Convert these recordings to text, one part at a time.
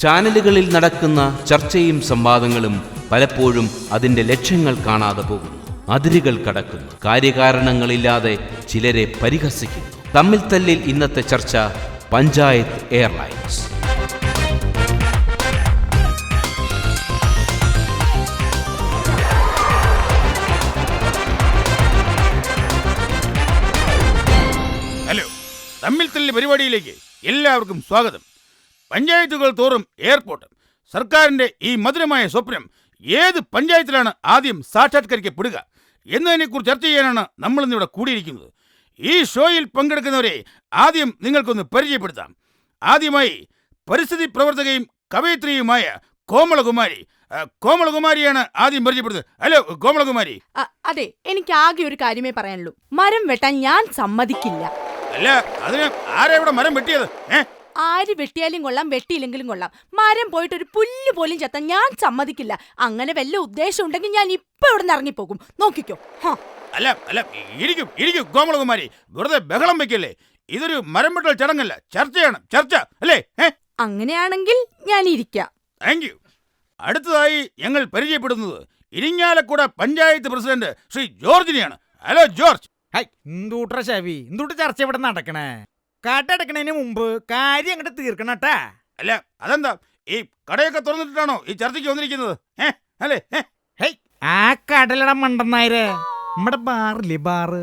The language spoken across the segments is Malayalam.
ചാനലുകളിൽ നടക്കുന്ന ചർച്ചയും സംവാദങ്ങളും പലപ്പോഴും അതിൻ്റെ ലക്ഷ്യങ്ങൾ കാണാതെ പോകുന്നു, അതിരുകൾ കടക്കുന്നു, കാര്യകാരണങ്ങളില്ലാതെ ചിലരെ പരിഹസിക്കുന്നു. തമ്മിൽ തല്ലിൽ ഇന്നത്തെ ചർച്ച പഞ്ചായത്ത് എയർലൈൻസ്. ഹലോ, തമ്മിൽ തല്ലി പരിപാടിയിലേക്ക് എല്ലാവർക്കും സ്വാഗതം. പഞ്ചായത്തുകൾ തോറും എയർപോർട്ട്, സർക്കാരിൻ്റെ ഈ മധുരമായ സ്വപ്നം ഏത് പഞ്ചായത്തിലാണ് ആദ്യം സാക്ഷാത്കരിക്കപ്പെടുക എന്നതിനെക്കുറിച്ച് ചർച്ച ചെയ്യാനാണ് നമ്മളിന്നിവിടെ കൂടിയിരിക്കുന്നത്. ഈ ഷോയിൽ പങ്കെടുക്കുന്നവരെ ആദ്യം നിങ്ങൾക്കൊന്ന് പരിചയപ്പെടുത്താം. ആദ്യമായി പരിസ്ഥിതി പ്രവർത്തകയും കവയിത്രിയുമായ കോമളകുമാരി. കോമളകുമാരിയാണ് ആദ്യം പരിചയപ്പെടുന്നത്. ഹലോ കോമളകുമാരി. അതെ, എനിക്ക് ആകെ ഒരു കാര്യമേ പറയാനുള്ളൂ. മരം വെട്ടാൻ ഞാൻ സമ്മതിക്കില്ല. അല്ല, അതിന് ആരാ ഇവിടെ മരം വെട്ടിയത്? ആര് വെട്ടിയാലും കൊള്ളാം, വെട്ടിയില്ലെങ്കിലും കൊള്ളാം. മരം പോയിട്ട് ഒരു പുല്ല് പോലും ചെത്താൻ ഞാൻ സമ്മതിക്കില്ല. അങ്ങനെ വല്ല ഉദ്ദേശം ഉണ്ടെങ്കിൽ ഞാൻ ഇപ്പൊ ഇവിടെ നിന്ന് ഇറങ്ങിപ്പോകും. നോക്കിക്കോ. അല്ല അല്ല, ഇരിക്കും കോമളകുമാരി, വെറുതെ ബഹളം വെക്കല്ലേ. ഇതൊരു മരം വെട്ടൽ ചടങ്ങല്ല, ചർച്ചയാണ്, ചർച്ച അല്ലേ? അങ്ങനെയാണെങ്കിൽ ഞാൻ ഇരിക്കാം. Thank you. അടുത്തതായി ഞങ്ങൾ പരിചയപ്പെടുന്നത് ഇരിങ്ങാലക്കുട പഞ്ചായത്ത് പ്രസിഡന്റ് ശ്രീ ജോർജിനെയാണ്. Hello George. എന്തൂട്ട ശവി, എന്തൂട്ട് ചർച്ച ഇവിടെ നടക്കണേ? കടടക്കണതിന് മുമ്പ് കാര്യം അങ്ങോട്ട് തീർക്കണട്ടാ. അല്ല അതെന്താ, ഈ കടയൊക്കെ തുറന്നിട്ടാണോ ഈ ചർച്ചയ്ക്ക് വന്നിരിക്കുന്നത്? അല്ലേ? ആ കടലട മണ്ടെന്നായരെ നമ്മടെ ബാറില്ലേ, ബാറ്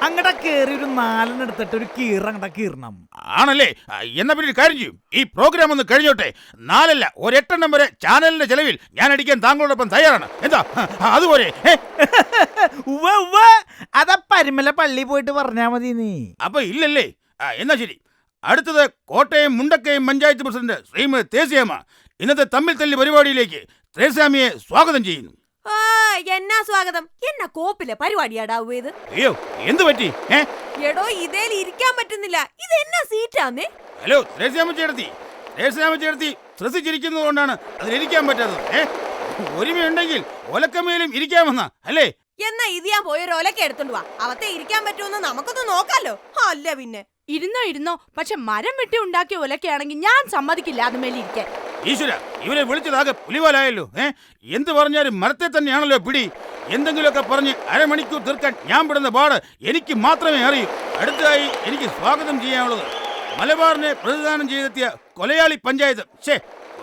അങ്ങടെ കേറി ഒരു 4 എടുത്തിട്ട് ഒരു കീറ അങ്ങടെ കീറണം. ആണല്ലേ? എന്നാ പിന്നെ ഒരു കാര്യം ചെയ്യും, ഈ പ്രോഗ്രാം ഒന്ന് കഴിഞ്ഞോട്ടെ. 4 അല്ല, ഒരു 8 വരെ ചാനലിന്റെ ചെലവിൽ ഞാൻ അടിക്കാൻ താങ്കളോടൊപ്പം തയ്യാറാണ്. എന്താ അതുപോലെ? അതാ പരിമല പള്ളി പോയിട്ട് പറഞ്ഞാ മതി നീ. അപ്പൊ ഇല്ലല്ലേ? എന്നാ ശരി. അടുത്തത് കോട്ടയം മുണ്ടക്കയം പഞ്ചായത്ത് പ്രസിഡന്റ് ശ്രീമതി തേസിയാമ്മ. ഇന്നത്തെ തമ്മിൽ തല്ലി പരിപാടിയിലേക്ക് തേസിയാമ്മയെ സ്വാഗതം ചെയ്യുന്നു. എന്നാ സ്വാഗതം? എന്നാ കോപ്പിലെ പരിപാടിയാടാവുന്നത്? അയ്യോ, എന്ത് പറ്റി? എടോ, ഇതേൽ ഇരിക്കാൻ പറ്റുന്നില്ല. ഇത് എന്നാ സീറ്റാന്നേ? ഹലോ തേസിയാമ്മ ചേർത്തി ശ്രദ്ധിച്ചിരിക്കുന്നത് കൊണ്ടാണ് അതിലിരിക്കാൻ പറ്റാത്തത്. ഒരുമയുണ്ടെങ്കിൽ ഒലക്കമേലും ഇരിക്കാമെന്നാ അല്ലേ? എന്നാ ഇത് ഞാൻ പോയൊരു ഒലക്ക എടുത്തോണ്ട് വാ. അവത്തെ ഇരിക്കാൻ പറ്റുമെന്ന് നമുക്കൊന്ന് നോക്കാലോ. അല്ല പിന്നെ ഇരുന്നോ, പക്ഷെ മരം വെട്ടി ഉണ്ടാക്കിയ ഒലക്കയാണെങ്കിൽ ഞാൻ സമ്മതിക്കില്ല അതുമേലെ ഇരിക്കാൻ. ഈശ്വര, ഇവരെ വിളിച്ചതാകെ പുലിവാലായല്ലോ. എന്ത് പറഞ്ഞാലും മരത്തെ തന്നെയാണല്ലോ പിടി. എന്തെങ്കിലുമൊക്കെ പറഞ്ഞ് അരമണിക്കൂർ തീർക്കാൻ ഞാൻ പെടുന്ന പാട് എനിക്ക് മാത്രമേ അറിയൂ. അടുത്തതായി എനിക്ക് സ്വാഗതം ചെയ്യാനുള്ളത് മലബാറിനെ പ്രതിദാനം ചെയ്തെത്തിയ കൊലയാളി പഞ്ചായത്ത്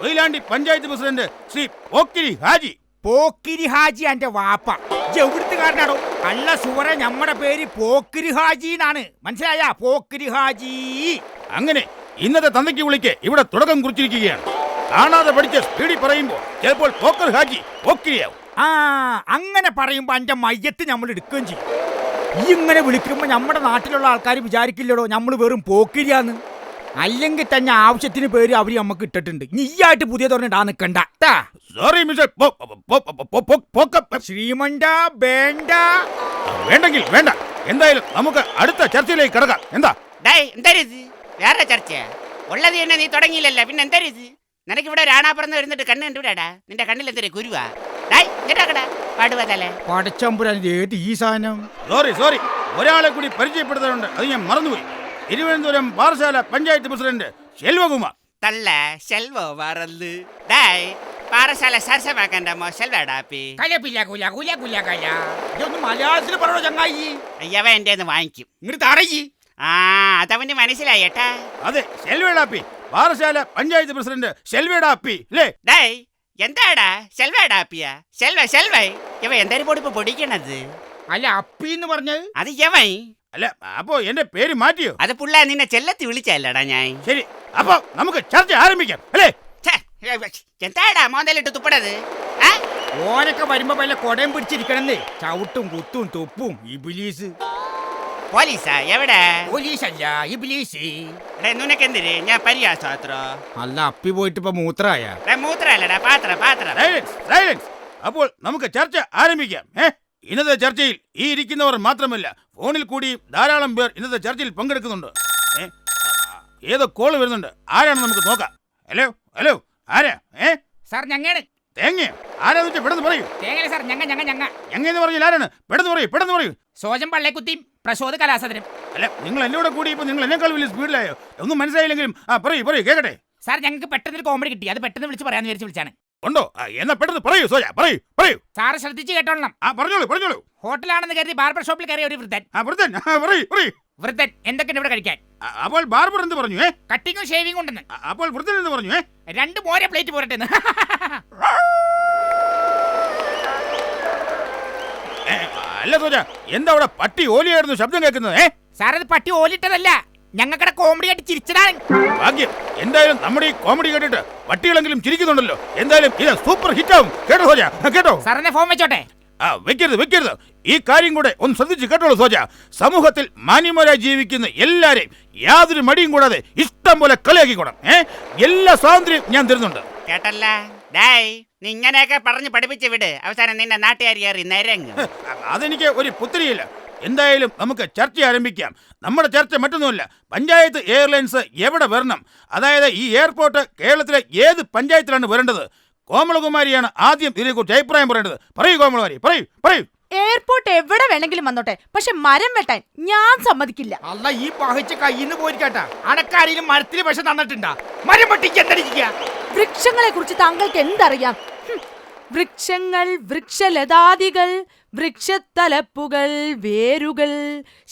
കൊയിലാണ്ടി പഞ്ചായത്ത് പ്രസിഡന്റ് ശ്രീ പോക്കിരി ഹാജി. പോക്കിരി ഹാജി എന്റെ വാപ്പ എവിടുത്തുകാരനാടോ? അല്ല സുവറെ, നമ്മുടെ പേര് പോക്കിരി ഹാജി എന്നാണ്, മനസ്സിലായ? പോക്കിരി ഹാജി. അങ്ങനെ ഇന്നത്തെ തന്തയ്ക്ക് വിളിക്ക് ഇവിടെ തുടക്കം കുറിച്ചിരിക്കുകയാണ്. കാണാതെ പഠിച്ച സ്പീഡിൽ പറയുമ്പോ ചിലപ്പോൾ പോക്കർ ഹാജി പോക്കിരിയാവും. അങ്ങനെ പറയുമ്പോ എന്റെ മയ്യത്ത് നമ്മൾ എടുക്കുകയും ചെയ്യും. ഈ ഇങ്ങനെ വിളിക്കുമ്പോ നമ്മുടെ നാട്ടിലുള്ള ആൾക്കാർ വിചാരിക്കില്ലടോ നമ്മൾ വെറും പോക്കിരിയാന്ന്. അല്ലെങ്കിൽ തന്നെ ആവശ്യത്തിന് പേര് അവര് നമുക്ക് ഇട്ടിട്ടുണ്ട്. നീയായിട്ട് പുതിയ തുറന്നിടാ നിക്കണ്ട. സോറി മിസ്റ്റർ ശ്രീമണ്ട വേണ്ട. വേണ്ടെങ്കിൽ വേണ്ട. എന്തായാലും നമുക്ക് അടുത്ത ചർച്ചയിലേക്ക് കിടക്കാം. എന്താ വേറെ ചർച്ച ഉള്ളത് തന്നെ? നീ തുടങ്ങിയില്ലല്ലോ, പിന്നെ എന്താ ഇത്? നിനക്ക് ഇവിടെ ഒരാണാപ്പുറന്ന് വരുന്നിട്ട് കണ്ണ് കണ്ടുവിടാടാ. നിന്റെ കണ്ണിൽ എന്തൊരു കുരുവാ? പടച്ചമ്പുരാൻ, ഏത് ഈ സാധനം? സോറി, ഒരാളെ കൂടി പരിചയപ്പെടുത്താനുണ്ട്, അത് ഞാൻ മറന്നുപോയി. തിരുവനന്തപുരം പാറശാല പഞ്ചായത്ത് പ്രസിഡന്റ് ശെൽവകുമാർ. തള്ള ശെൽവോ പറന്ന് ഡായ് പാറശാല സരസമാക്കണ്ടമോ ശെൽവടാപ്പി. മലയാളത്തിൽ പറയണോ ചങ്ങായി? അയ്യവ എന്റെ വാങ്ങിക്കും. ഇങ്ങോട്ട് തറയി. അതവന് മനസ്സിലായി ഏട്ടാ. അതെ, ശെൽവടാപ്പി, പാറശാല പഞ്ചായത്ത് പ്രസിഡന്റ് ശെൽവടാപ്പി അല്ലേ? ഡായ് എന്താടാ ശെൽവടാപ്പിയാ? ശെൽവൈ ഇവ എന്തായാലും പൊടിപ്പ് പൊടിക്കണത്. അല്ല അപ്പി എന്ന് പറഞ്ഞത് അത് യവൈ അല്ല. അപ്പോ എന്റെ പേര് മാറ്റിയോ? അത് പുള്ള നിന്നെ ചെല്ലത്തി വിളിച്ചല്ലടാ ഞാൻ. ശരി, അപ്പൊ നമുക്ക് ചർച്ച ആരംഭിക്കാം അല്ലേ? എന്താടാ മോന്തലിട്ട് തുപ്പടത്? ഓനൊക്കെ വരുമ്പോ വല്ല കൊടയും പിടിച്ചിരിക്കണമെന്നേ. ചവിട്ടും കുത്തും തുപ്പും. ഇബിലീസ്. പോലീസാ? എവിടെ? പോലീസല്ല, ഇബിലീസ്. നിനക്കെന്തിര് ഞാൻ പരിയാസാത്ര? അല്ല അപ്പി പോയിട്ട് ഇപ്പൊ മൂത്രമായ? മൂത്രല്ലടാ, പാത്രം. സൈലൻസ്. അപ്പോൾ നമുക്ക് ചർച്ച ആരംഭിക്കാം. ഇന്നത്തെ ചർച്ചയിൽ ഈ ഇരിക്കുന്നവർ മാത്രമല്ല, ഫോണിൽ കൂടി ധാരാളം പേർ ഇന്നത്തെ ചർച്ചയിൽ പങ്കെടുക്കുന്നുണ്ട്. ഏതോ കോള് വരുന്നുണ്ട്. ആരാണെന്ന് നമുക്ക് നോക്കാം. ഹലോ ആരാ? സാർ ഞങ്ങാണ്. തേങ്ങ ആരാന്ന് വെച്ചാൽ പെട്ടെന്ന് പറയൂ. തേങ്ങ സാർ, ഞങ്ങെന്ന് പറഞ്ഞാൽ ആരാണ്? പെട്ടെന്ന് പറയൂ. സോജം പള്ളേക്കുത്തിയും പ്രസോദ് കലാസദനം. അല്ല, നിങ്ങൾ എന്നോട് കൂടി ഇപ്പൊ നിങ്ങൾ എന്നെക്കാൾ വലിയ സ്പീഡിലായോ? ഒന്നും മനസ്സിലായില്ലെങ്കിലും പറയൂ കേക്കട്ടെ. സാർ ഞങ്ങൾക്ക് പെട്ടെന്നൊരു കോമഡി കിട്ടി, അത് പെട്ടെന്ന് വിളിച്ച് പറയാന്ന് വിചാരിച്ച് വിളിച്ചാണ്. ഉണ്ടോ? എന്നാ പെട്ടെന്ന് പറയൂ സോജ, പറയൂ പറയൂ. സാറ് ശ്രദ്ധിച്ച് കേട്ടോളണം. പറഞ്ഞോളൂ പറഞ്ഞോളൂ. ഹോട്ടലാണെന്ന് കരുതി ബാർബർ ഷോപ്പിൽ കയറിയ ഒരു വൃദ്ധൻ. വൃദ്ധൻ, പറയൂ പറയൂ. വൃദ്ധൻ എന്തൊക്കെയുണ്ട് ഇവിടെ കഴിക്കാൻ? അപ്പോൾ ബാർബർ എന്ത് പറഞ്ഞു? കട്ടിങ്ങും ഷേവിംഗ് ഉണ്ടെന്ന്. അപ്പോൾ വൃദ്ധൻ എന്ന് പറഞ്ഞു? 2 മോരെ പ്ലേറ്റ് പോരട്ടെ. അല്ല സോജ, എന്താ അവിടെ പട്ടി ഓലിയായിരുന്നു ശബ്ദം കേൾക്കുന്നത്? സാർ അത് പട്ടി ഓലിട്ടതല്ല, ഞങ്ങൾക്കടെ കോമഡി ആയിട്ട് ചിരിച്ചതാണ്. ഭാഗ്യം. എന്തായാലും നമ്മുടെ ഈ കോമഡി കേട്ടിട്ട് പട്ടികളെങ്കിലും ചിരിക്കുന്നുണ്ടല്ലോ. എന്തായാലും ഇത് സൂപ്പർ ഹിറ്റ് ആവും. കേട്ടോ സോജ, കേട്ടോ? സാറിനെ ഫോൺ വെച്ചോട്ടെ. വെക്കരുത് വെക്കരുത്. ഈ കാര്യം കൂടെ ഒന്ന് ശ്രദ്ധിച്ച് കേട്ടോളൂ സോജ. സമൂഹത്തിൽ മാന്യമാരായി ജീവിക്കുന്ന എല്ലാരെയും യാതൊരു മടിയും കൂടാതെ ഇഷ്ടം പോലെ കളിയാക്കിക്കോണം. എല്ലാ സ്വാതന്ത്ര്യം ഞാൻ തരുന്നുണ്ട്. കേട്ടല്ല ഡായ്, നീ ഇങ്ങനെയൊക്കെ പറഞ്ഞ് പഠിപ്പിച്ച് വിട്. അവസാനം നിന്നെ നാട്ടുകാർ കയറി നിരങ്ങും. അതെനിക്ക് ഒരു പുത്തിരിയില്ല. എന്തായാലും നമുക്ക് ചർച്ച ആരംഭിക്കാം. നമ്മുടെ ചർച്ച മറ്റൊന്നുമല്ല, പഞ്ചായത്ത് എയർലൈൻസ് എവിടെ വരണം, അതായത് ഈ എയർപോർട്ട് കേരളത്തിലെ ഏത് പഞ്ചായത്തിലാണ് വരേണ്ടത്. കോമളകുമാരിയാണ് ആദ്യം ഇതിനെക്കുറിച്ച് അഭിപ്രായം പറയേണ്ടത്. പറയൂ കോമളകുമാരി, പറയൂ പറയൂ. എയർപോർട്ട് എവിടെ വേണമെങ്കിലും വന്നോട്ടെ, പക്ഷെ മരം വെട്ടാൻ ഞാൻ സമ്മതിക്കില്ല. അല്ല, ഈ പഹിച്ച് കയ്യിന്ന് പോയിരിക്കട്ടാ. അണക്കാരിലും മരത്തിൽ വിഷം തന്നിട്ടുണ്ടാ? മരം പൊട്ടിക്ക് എന്തടിക്കുക? വൃക്ഷങ്ങളെ കുറിച്ച് താങ്കൾക്ക് എന്തറിയാം? വൃക്ഷങ്ങൾ, വൃക്ഷലതാദികൾ, വൃക്ഷത്തലപ്പുകൾ, വേരുകൾ,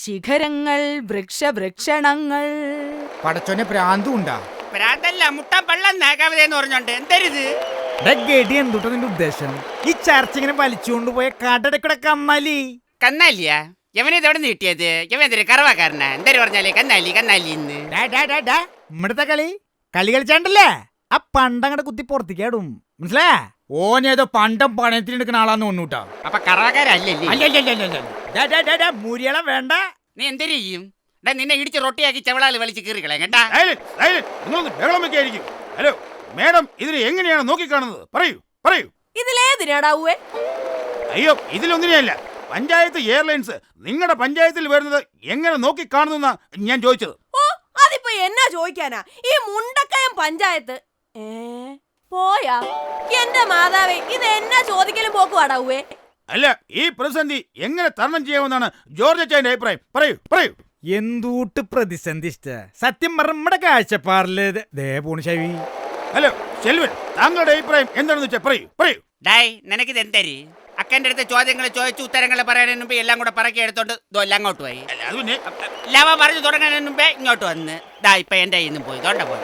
ശിഖരങ്ങൾ, വൃക്ഷണങ്ങൾ. പടച്ചോനെ പ്രാന്തും ഉണ്ടാ? പ്രാന്തല്ല, മുട്ടാൻ പള്ളം കവിത എന്ന് പറഞ്ഞോണ്ട് എന്തരുത്. എന്തുട്ടോ നിന്റെ ഉദ്ദേശം? ഈ ചർച്ച ഇങ്ങനെ വലിച്ചുകൊണ്ട് പോയ കടടക്കൂടെ കന്നാലി കന്നാലിയാ? എവനത് എവിടെ നിന്ന് കിട്ടിയത്? എവൻ എന്തൊരു കറവാക്കാരനാ? എന്തായാലും പറഞ്ഞാലേ കന്നാലി കന്നാലി ഇന്ന്. ഇവിടുത്തെ കളി കളിച്ചാണ്ടല്ലേ ആ പണ്ടങ്ങടെ കുത്തി പുറത്തേക്കാടും, മനസ്സിലാ? ഓനേതോ പണ്ടം പണയത്തിന് എടുക്കുന്ന ആളാന്ന് തോന്നൂട്ടാ. അപ്പൊ കറവാക്കാരല്ലേ? മുരിയളം വേണ്ട. നീ എന്തൊരു ചെയ്യും? നിന്നെ ഇടിച്ച് റൊട്ടിയാക്കി ചെവളാല് വലിച്ച് കീറിക്കളെ കേട്ടാ. ഹലോ മേഡം, ഇതിനെ എങ്ങനെയാണ് നോക്കിക്കാണുന്നത്? പറയൂ പറയൂ. ഇതിലേതിനാടാവേ? അയ്യോ, ഇതിലൊന്നിനെയല്ല. പഞ്ചായത്ത് എയർലൈൻസ് നിങ്ങളുടെ പഞ്ചായത്തിൽ വരുന്നത് എങ്ങനെ നോക്കിക്കാണുന്ന ഞാൻ ചോദിച്ചത്. ഓ, അതിപ്പോ എന്നാ ചോദിക്കാനാ? ഈ മുണ്ടക്കയം പഞ്ചായത്ത് പോയാ എന്റെ മാതാവേ, ഇത് എന്നാ ചോദിക്കലും പോക്കുവാടാവേ? അല്ല, ഈ പ്രതിസന്ധി എങ്ങനെ തരണം ചെയ്യാമെന്നാണ് ജോർജ് അച്ചായന്റെ അഭിപ്രായം. പറയൂ പറയൂ. എന്തൂട്ട് പ്രതിസന്ധി സത്യം പറഞ്ഞ നമ്മുടെ കാഴ്ചപ്പാടില് പോണു ശവി. ഹലോ സെൽവൻ, താങ്കളുടെ അഭിപ്രായം എന്താണെന്ന് വെച്ചാൽ പറയൂ പറയൂ. ഡായ്, നിനക്കിത് എന്തരി? അക്കൻ്റെ അടുത്ത് ചോദ്യങ്ങൾ ചോദിച്ചു ഉത്തരങ്ങൾ പറയുന്നതിന് മുമ്പ് എല്ലാം കൂടെ പറക്കി എടുത്തോണ്ട് ഇതല്ല അങ്ങോട്ട് പോയി. അത് പിന്നെ ലവ പറഞ്ഞു തുടങ്ങുന്നതിന് മുമ്പേ ഇങ്ങോട്ട് വന്ന് ദാ ഇപ്പൊ എന്റെ കയ്യിൽ നിന്ന് പോയി തോണ്ട പോയി.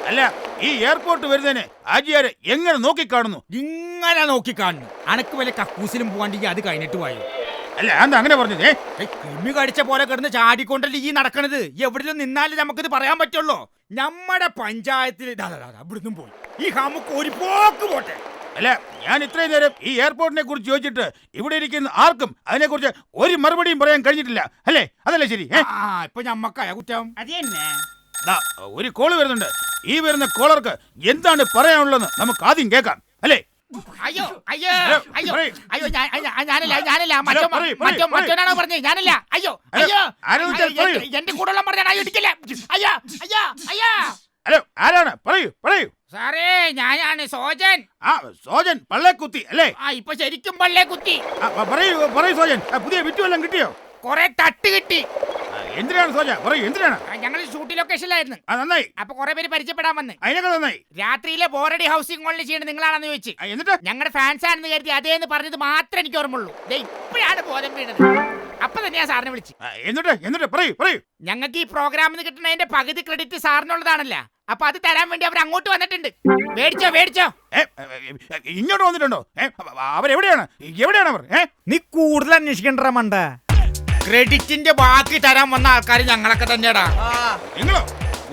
അല്ല, ഈ എയർപോർട്ട് വരുന്നതിന് ആജിയാരെ എങ്ങനെ നോക്കിക്കാണുന്നു? ഇങ്ങനെ നോക്കിക്കാണുന്നു. അനക്ക് വല്ല കക്കൂസിലും പോകാണ്ടെങ്കിൽ അത് കഴിഞ്ഞിട്ട് പോയോ? അല്ല, എന്താ അങ്ങനെ പറഞ്ഞത്? കൃമി കടിച്ച പോലെ കിടന്ന് ചാടിക്കൊണ്ടല്ലേ ഈ നടക്കണത്. എവിടെയും നിന്നാലും നമുക്കിത് പറയാൻ പറ്റുള്ളൂ. നമ്മുടെ പഞ്ചായത്തിൽ ഇവിടുന്നും പോയി ഈ നമുക്ക് ഒരു പോക്ക് പോട്ടെ. അല്ല, ഞാൻ ഇത്രയും നേരം ഈ എയർപോർട്ടിനെ കുറിച്ച് ചോദിച്ചിട്ട് ഇവിടെ ഇരിക്കുന്ന ആർക്കും അതിനെക്കുറിച്ച് ഒരു മറുപടിയും പറയാൻ കഴിഞ്ഞിട്ടില്ല. അല്ലേ? അതല്ലേ ശരി? ഇപ്പൊ ഞമ്മക്കായ കുറ്റം. അത് തന്നെ. ഒരു കോള് വരുന്നുണ്ട്. ഈ വരുന്ന കോളർക്ക് എന്താണ് പറയാനുള്ളതെന്ന് നമുക്ക് ആദ്യം കേൾക്കാം. അല്ലേ? അയ്യോ അയ്യോ അയ്യോ അയ്യോ ഞാനല്ല മറ്റോനാണോ പറഞ്ഞത്? ഞാനല്ല. അയ്യോ അയ്യോ എന്റെ കൂടെ പറഞ്ഞാണ്. അയ്യോ ഇടിക്കില്ല. അയ്യോ അയ്യോ അയ്യോ. ഹലോ, ആരാണ്? പറയൂ പറയൂ. സാറേ, ഞാനാണ് സോജൻ. സോജൻ പള്ളേക്കുത്തി അല്ലേ? ഇപ്പൊ ശരിക്കും പള്ളേ കുത്തി. പറയൂ പറയൂ സോജൻ, പുതിയ വിറ്റുവെല്ലാം കിട്ടിയോ? കൊറേ തട്ട് കിട്ടി. എന്തിനാണ് സോജ? പറയൂ, എന്തിനാണ്? ഞങ്ങൾ ഷൂട്ടിംഗ് ലൊക്കേഷനിലായിരുന്നു. നന്നായി. അപ്പൊ കുറെ പേര് പരിചയപ്പെടാൻ വന്ന്. അതിനൊക്കെ നന്നായി. രാത്രിയിലെ ബോറടി ഹൗസിംഗ് കോളനി ചെയ്യേണ്ടത് നിങ്ങളാണെന്ന് ചോദിച്ചു. എന്നിട്ട് ഞങ്ങളുടെ ഫാൻസ് ആണെന്ന് കരുതി അതേന്ന് പറഞ്ഞത് മാത്രമേ എനിക്ക് ഓർമ്മയുള്ളൂ. ഇപ്പോഴാണ് ബോധം വീണത്. അപ്പൊ തന്നെ ഞാൻ സാറിനെ വിളിച്ചു. എന്നിട്ട് പറയൂ പറയൂ. ഞങ്ങൾക്ക് ഈ പ്രോഗ്രാമിൽ കിട്ടുന്നതിന്റെ പകുതി ക്രെഡിറ്റ് സാറിനുള്ളതാണല്ല. അപ്പൊ അത് തരാൻ വേണ്ടി അവർ അങ്ങോട്ട് വന്നിട്ടുണ്ട്. മേടിച്ചോ. ഇങ്ങോട്ട് വന്നിട്ടുണ്ടോ? അവരെവിടെയാണ്? എവിടെയാണ് അവർ? നീ കൂടുതൽ അന്വേഷിക്കണ്ട മണ്ട. ക്രെഡിറ്റിന്റെ ബാക്കി തരാൻ വന്ന ആൾക്കാർ ഞങ്ങളൊക്കെ തന്നെയാടാ. നിങ്ങളോ?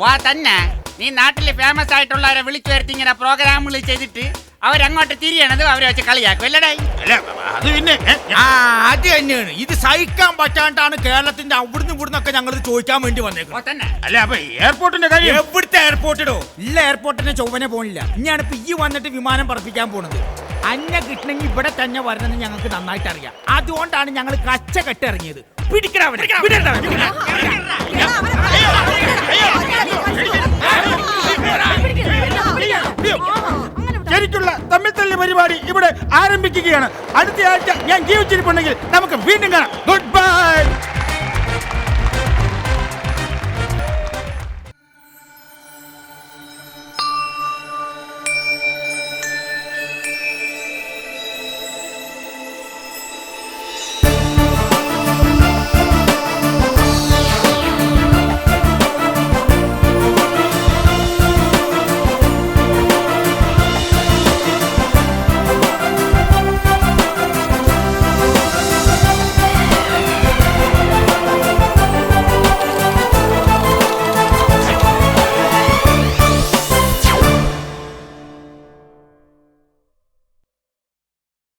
വാ തന്നെ. നീ നാട്ടില് ഫേമസ് ആയിട്ടുള്ളവരെ വിളിച്ചു വരുത്തി ഇങ്ങനെ പ്രോഗ്രാമുകൾ ചെയ്തിട്ട് അവരങ്ങോട്ട് തിരിയണത് അവരെ വെച്ച് കളിയാക്കും അല്ലടേ? അല്ല, അത് പിന്നെ അത് തന്നെയാണ്. ഇത് സഹിക്കാൻ പറ്റാണ്ടാണ് കേരളത്തിന്റെ അവിടുന്ന് ഇവിടുന്നൊക്കെ ഞങ്ങൾ ചോദിക്കാൻ വേണ്ടി വന്നേക്കുന്നത്. അല്ല, അപ്പൊ എയർപോർട്ടിന്റെ കാര്യം? എവിടുത്തെ എയർപോർട്ടിടോ? ഇല്ല, എയർപോർട്ടിന്റെ ചൊവ്വനെ പോണില്ല. ഇനിയാണ് ഇപ്പൊ ഈ വന്നിട്ട് വിമാനം പറപ്പിക്കാൻ പോണത്. അന്നെ കിട്ടണമെങ്കിൽ ഇവിടെ തന്നെ വരണമെന്ന് ഞങ്ങൾക്ക് നന്നായിട്ട് അറിയാം. അതുകൊണ്ടാണ് ഞങ്ങൾ കച്ച കെട്ട് ഇറങ്ങിയത്. പിടിക്കണവനെ. ശരിക്കുള്ള തമ്മിൽ തല്ല് പരിപാടി ഇവിടെ ആരംഭിക്കുകയാണ്. അടുത്ത ആഴ്ച ഞാൻ ജീവിച്ചിരിപ്പുണ്ടെങ്കിൽ നമുക്ക് വീണ്ടും കാണാം. Good bye.